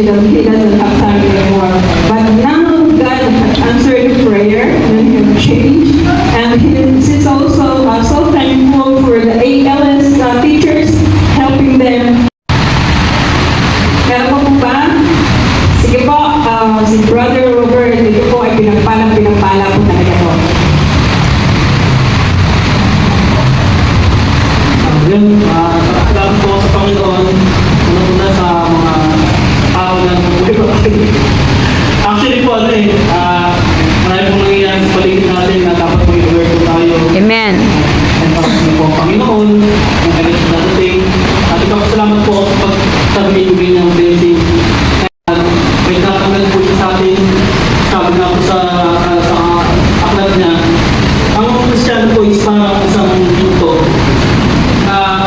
He doesn't have time anymore. But now God has answered prayer and He has changed. And He's also so thankful for the ALS teachers helping them. Kaya po ba? Sige po, si Brother Robert, ito po ay pinagpala po talaga po. Yun, salamat po sa Panginoon. Unang-una sa mga tao na actually po, marami pong nangyayari sa paligid natin na dapat po i-aware po tayo. Amen. And pagkakas po ang Panginoon, ang election na natin. At ipapasalamat po sa pagsabi ng blessing. May tatanggal po siya sa atin. Sabi nga po sa aklat niya, ang Kristiyano po is parang isang pinto.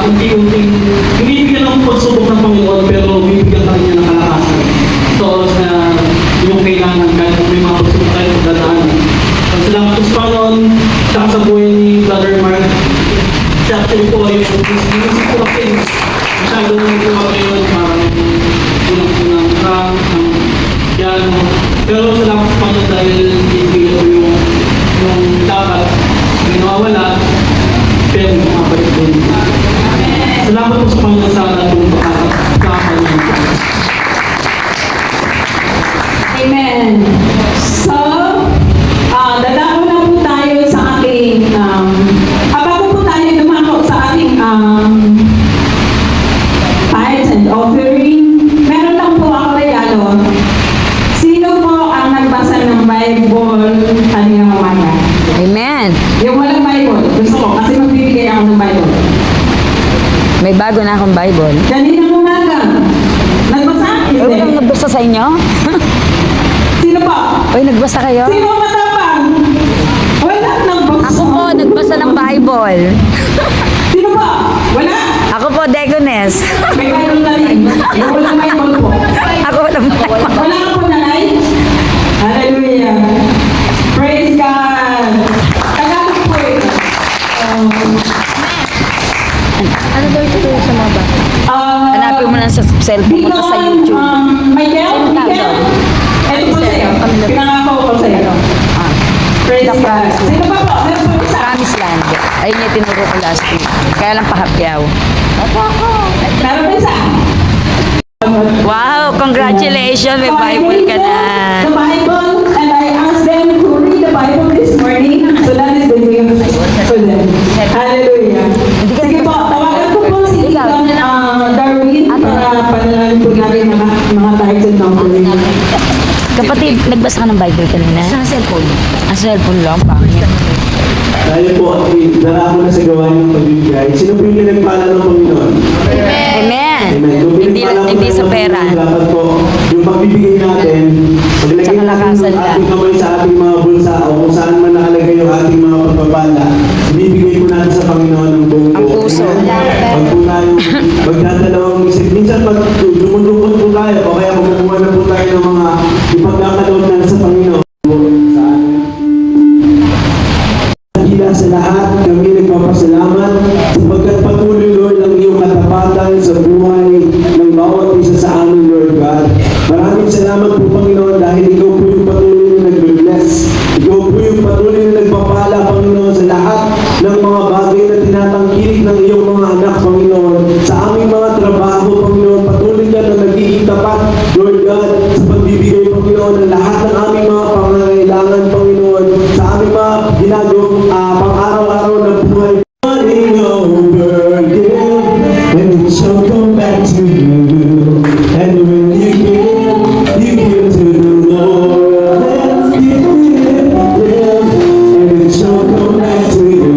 Unti-unting, binibigyan ng pagsubok ng Panginoon pero bibigyan pa rin niya ng kalakasan. So, yung kailangan kahit may mga pagsubok tayo pagdadaan. Salamat po sa Panginoon, saka sa buhay ni Brother Mark. Siya actually po yung music po natin. Masyadong nagawa ngayon, parang unang-unang rock, piano. Pero salamat sa Panginoon dahil ibigay ko yung dapat may nawawala, pero makabalik po niyo. Salamat po sa Panginoon sa atong pagkakaroon. Amen. So, dadako na po tayo sa ating, bago po tayo dumako sa ating tithes and offering, meron lang po ako regalo. Sino po ang nagbasa ng Bible kanina umaga? bago na akong Bible. Kaninang umaga. Nagbasa? Ay, Hindi. walang nagbasa sa inyo? Sino pa? Uy, nagbasa kayo? Sino ang matapang? Wala nagbasa. Ako po, nagbasa ng Bible. Sino pa? Wala? Ako po, Deaconess. May Bible na rin. Wala Bible po. Ako walang Wala ka po nanay? Hallelujah. Praise God. Tagalog po ito. Ano daw ito sa mga bata? Hanapin mo lang sa cellphone mo sa YouTube. Michael? Michael? Ito po sa'yo. Pinangako ko sa'yo. Praise God. Sino pa po? Meron po isa. Promised Land. Ayun yung tinuro ko last week. Kaya lang pahapyaw. Meron po isa. Wow, congratulations! May So, I Bible gave ka them na. The Bible, and I asked them to read the Bible this morning. So that is the gift for them. Hallelujah. Sige po, tawagan ko po si Deacon Darwin para panalangin po natin mga tithes and offering. Kapatid, nagbasa ka ng Bible kanina? Sa cellphone. Sa cellphone lang, pangit. Tayo po ay darako na sa gawain ng pagbibigay. Sino po yung pinagpala ng Panginoon? Amen. Kung Hindi, pinagpala po hindi tayo sa ng pera. Panginoon, dapat po yung pagbibigay natin, paglagay Sa natin kalakasan ng lang. ating kamay sa ating mga bulsa o kung saan man nakalagay yung ating mga pagpapala, ibibigay po natin sa Panginoon ng buong Ang buo. puso. Pag po tayo magdadalawang isip, minsan lumulungkot po tayo o kaya magkukuha na po tayo ng mga ipagkakaloob natin sa Panginoon. Sa atin. Hila sa lahat, kami nagpapasalamat sapagkat patuloy, Lord, ang iyong katapatan sa buhay ng bawat isa sa amin, Lord God. Maraming salamat po, Panginoon, dahil ikaw po yung patuloy na nag-bless. Ikaw po yung patuloy na nagpapala, Panginoon, sa lahat ng mga bagay na tinatangkilik ng iyong mga anak, Panginoon. Sa aming mga trabaho, Panginoon, patuloy ka na nagiging tapat, Lord God, sa pagbibigay, Panginoon, ng lahat ng aming mga pangangailangan, Panginoon, sa aming mga ginagawang pang-araw-araw na buhay. Running over again, and it shall come back to you. And when you give to the Lord. Let's give it, and it shall come back to you.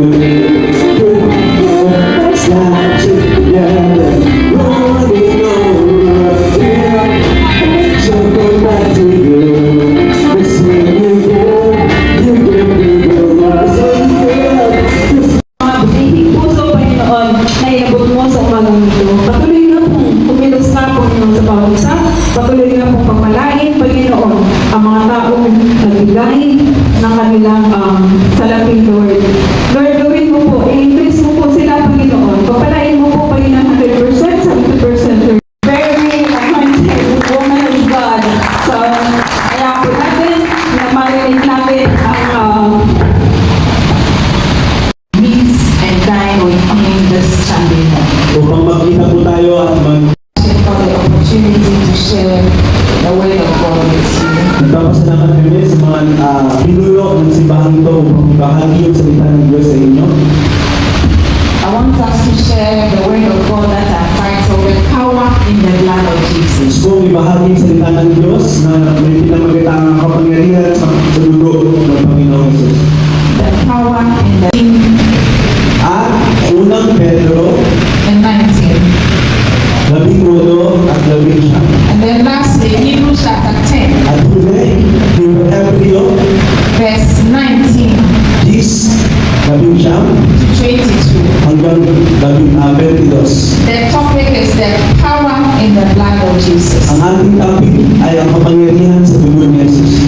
Let's not together, running over again, and it shall come back to you. Let's when you give to the Lord. So Mga bisihing puso, Panginoon, na iabot mo sa umagang ito. Patuloy na pong kumilos na, Panginoon, sa bawat isa. Patuloy na pong pamalain, Panginoon, ang mga taong nagbigay ng kanilang salaping, Lord. Lord, gawin mo po, i-increase mo po sila, Panginoon. Papalain mo po, Panginoon, 100%, 70%, Lord. Very anointed woman of God. So, kaya po natin, na marinig natin ang meets and dine with me this Sunday morning. upang makita po tayo at For the opportunity to share the word of God with you. nagpapasalamat kami sa mga pinuno ng simbahan ito upang bahagi yung salita ng Diyos sa inyo. I want us to share the word of God that are titled "The Power in the Blood of Jesus." Gusto kong ibahagi yung salita ng Diyos na may pinamagatang kapangyarihan sa dugo ng Panginoong Jesus. The power in the At unang Pedro, 19. 11 at 11. And then lastly, Hebrews chapter 10, At huli, yung Hebreo, verse 19 11 to 22. hanggang 22. The topic is the power in the blood of Jesus. Ang ating topic ay ang kapangyarihan sa dugo ni Jesus.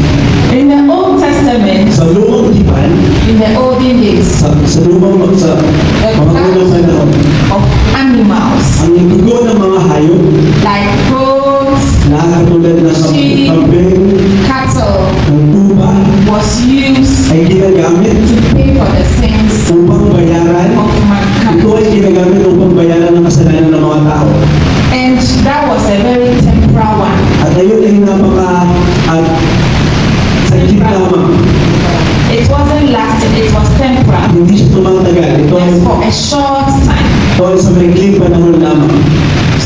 In the Old Testament, Sa lumang tipan, in the olden days, sa lumang sa mga unang panahon, of animals ang dugo ng mga hayop like goats, na katulad ng kambing, cattle ng tuba was used ay ginagamit to pay for the sins upang bayaran. of mankind. Ito ay ginagamit upang bayaran ng kasalanan ng mga tao. And that was a very temporal one. At ayun ay at saglit lamang. It wasn't lasting, it was temporal. Hindi siya tumatagal. Just for a short time. Ito ay sa maikling panahon lamang.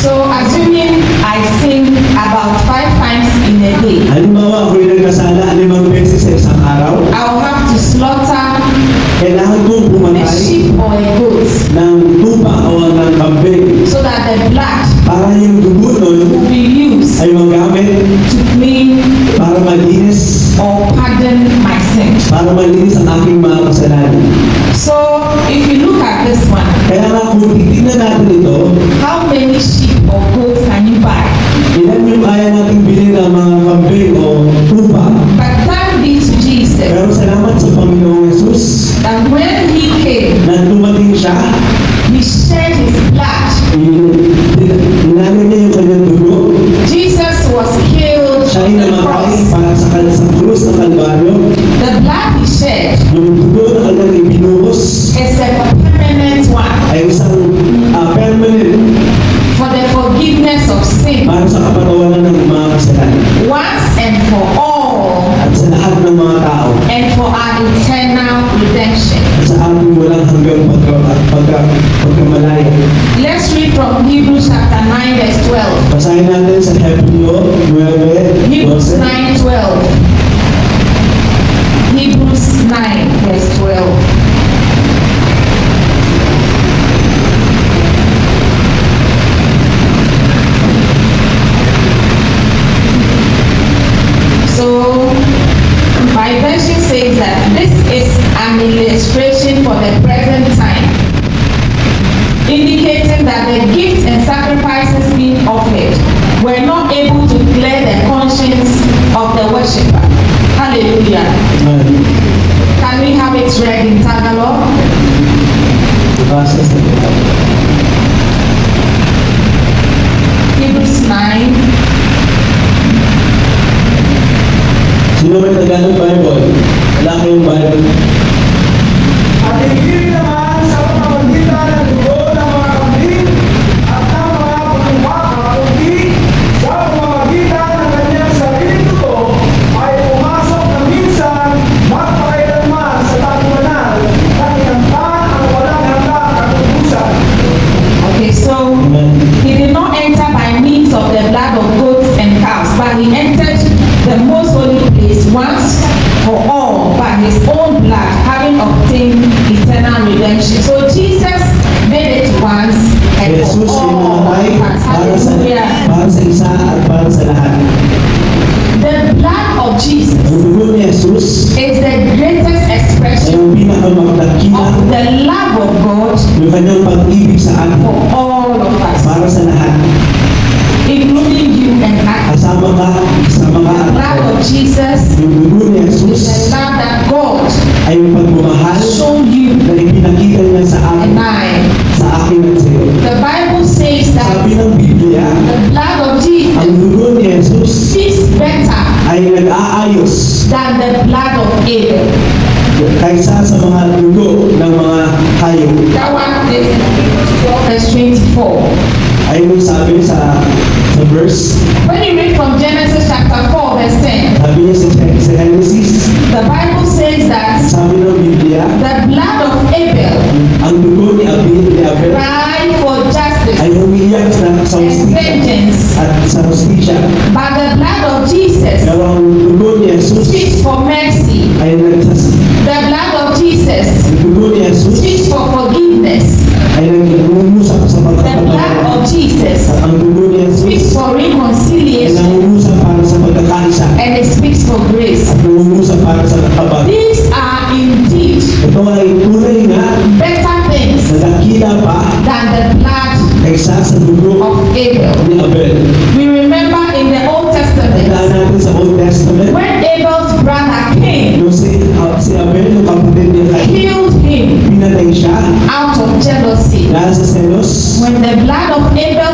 So assuming I sin about 5 times in a day, Halimbawa, ako'y nagkasala 5 beses sa isang araw, I will have to slaughter kailangan kong a pumatay sheep or a goat ng tupa o ng kambing so that magamit to clean para malinis, or pardon my sins. para malinis ang aking mga kasalanan. So, if you look at this one, Kaya nga kung titignan natin ito, how many sheep or goats can you buy? ilan yung kaya nating bilhin ng mga kambing o tupa. But thank be to Jesus Pero salamat sa Panginoong Jesus that when He came, na dumating siya, He shed His blood. Inamin niya yung kanyang dugo. Jesus was killed Siya ay on the namatay cross. para sa krus ng Kalbaryo. The blood He shed Yung dugo na kanyang ibinuhos is a permanent one ay isang permanent for the forgiveness of sin para sa kapatawaran ng mga kasalanan. once and for all, At sa lahat ng mga tao. and for our eternal redemption. At sa ating walang hanggang pagkamalaya. Let's read from Hebrews chapter 9 verse 12. Basahin natin sa Hebreo 9, Hebrews 12. 9:12. Hebrews 9 verse 12. So, my version says that this is an illustration for the present time, indicating that the gifts and sacrifices being offered were not able to clear the conscience of the worshipper. Hallelujah. Can we have it read in Tagalog? Basa sa Hebrews 9. Sino may Tagalog Bible? Wala kayong Bible? At hindi naman sa pamamagitan ng dugo ng mga kambing at ng mga bumubaka, kundi sa pamamagitan ng kanyang sariling dugo ay pumasok na minsan magpakailanman sa tatuwanan na inangkan ang walang hanggang katutusan. Okay, so he did not enter by means of the blood of goats and cows, but he entered the most holy place once for all by his own blood, having obtained eternal redemption. So Jesus did it once and Jesus for yung all. namatay Hallelujah. para sa isa at para sa lahat. The blood of Jesus Ang dugo ni Jesus is the greatest ay expression ang pinakamagdakila of the love of God yung kanyang pag-ibig sa atin for all of us, para sa lahat. including you and I. Kasama ka The at blood ako. of Jesus Yung dugo ni is Jesus the love that God ay yung pagmamahal showed you na ipinakita niya sa akin, and I. sa akin at sa iyo. The Bible says that Sabi ng Biblia, the blood of ang Jesus dugo ni Jesus speaks better ay nag-aayos than the blood of Abel. kaysa sa mga dugo ng mga hayop. That one is verse 24. Ayun yung sabi sa verse, When you read from Genesis chapter 4 verse 10, sabi niya sa Genesis, the Bible says that sabi ng Biblia, the blood of Abel ang dugo ni Abel cried for justice ay umiiyak sa and hustisya vengeance, at sa hustisya. but the blood of Jesus Pero ang dugo ni Jesus speaks for mercy. ay nagsas. The blood of Jesus Ang dugo ni Jesus speaks for forgiveness. ay nangungusap sa The blood pagkakatawa. of Jesus Ang dugo ni speaks Jesus for ay reconciliation, nangungusap para sa pagkakaisa and it speaks for grace. at nangungusap para sa kapag. These are indeed Ito ay tunay nga better things na dakila pa than the blood kaysa sa dugo of Abel. ni Abel. We remember in the Old Tandaan Testament, natin sa Old Testament, when Abel's brother Cain nung si Abel, yung kapatid niya Cain, killed him pinatay siya out of jealousy, dahil sa selos. when the blood of Abel